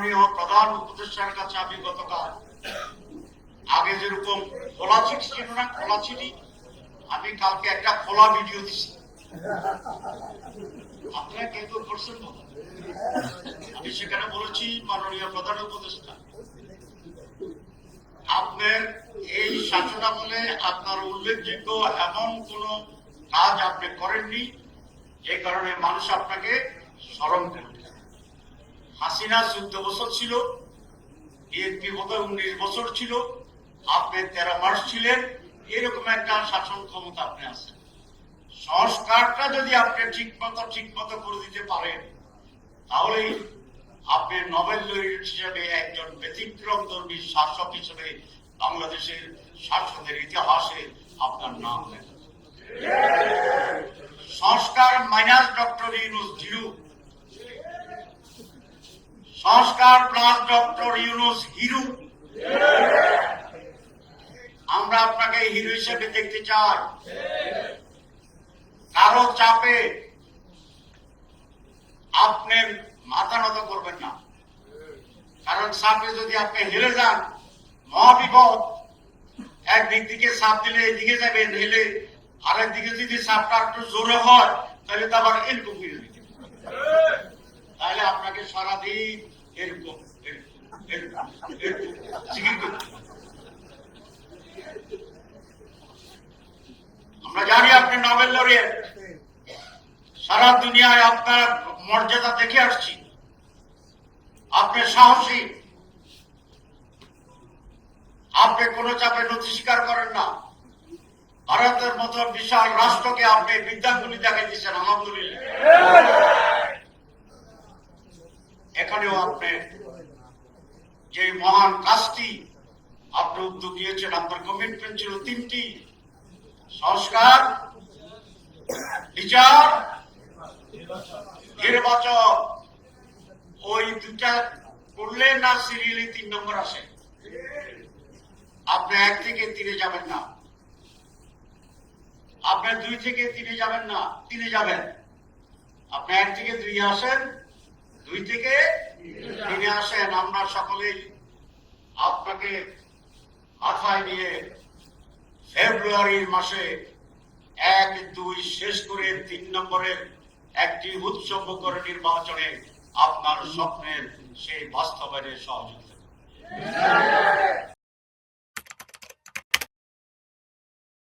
মাননীয় প্রধান উপদেষ্টার কাছে আমি গতকাল আগে যেরকম খোলা চিঠি ছিল না, খোলা চিঠি, আমি কালকে একটা খোলা ভিডিও দিচ্ছি। আপনারা কেউ কেউ করছেন না? আমি সেখানে বলেছি, মাননীয় প্রধান উপদেষ্টা, আপনার এই শাসনামলে আপনার উল্লেখযোগ্য এমন কোন কাজ আপনি করেননি যে কারণে মানুষ আপনাকে স্মরণ করবে। হাসিনা 14 বছর ছিল, বিএনপি বোধহয় 19 বছর ছিল, আপনি 13 মাস ছিলেন। এরকম একটা শাসন ক্ষমতা আপনি আছেন। সংস্কারটা যদি আপনি ঠিক মতো করে দিতে পারেন, তাহলেই আপনি নোবেল লরিয়েট হিসেবে একজন ব্যতিক্রমধর্মী শাসক হিসেবে বাংলাদেশের শাসকের ইতিহাসে আপনার নাম লেখা। সংস্কার মাইনাস ডক্টর ইউনূস জিরো, সংস্কার প্লাস ডক্টর ইউনূস হিরো। আমরা আপনাকে হিরো হিসেবে দেখতে চাই। কারো চাপে আপনি মাথা নত করবেন না, কারণ চাপে যদি আপনি হেরে যান, মহাবিপদ। একদিক থেকে চাপ দিলে এদিকে যাবেন, হেলে আরেক দিকে যদি চাপটা একটু জোরে হয়, তাহলে তো আবার এরকম ফিরে দিতে, তাহলে আপনাকে সারাদিন এরকম আমরা জানি আপনি নোবেল লরিয়েট, সারা দুনিয়ায় আপনার মর্যাদা দেখে আসছি। আপনি সাহসী, আপনি কোন চাপে নথি স্বীকার করেন না। ভারতের মতো বিশাল রাষ্ট্রকে আপনি বিদ্যাঙ্গুলি দেখাই দিচ্ছেন, আলহামদুলিল্লাহ। এখানেও আপনি যে মহান কাজটি আপনি উদ্যোগ নিয়েছেন, আপনার কমিটমেন্ট ছিল 3টি: সংস্কার, বিচার, নির্বাচন। ওই 2টা করলে না সিরিয়ালি 3 নম্বর আসে। আপনি 1 থেকে 3-এ যাবেন না, আপনি 2 থেকে 3-এ যাবেন না, 3-এ যাবেন। আপনি 1 থেকে 2-এ আসেন, 2 থেকে 3-এ আসেন। আমরা সকলেই আপনাকে মাথায় নিয়ে ফেব্রুয়ারির মাসে 1-2 শেষ করে 3 নম্বরের একটি উৎসব করে নির্বাচনে আপনার স্বপ্নের সেই বাস্তবায়নে সহযোগিতা।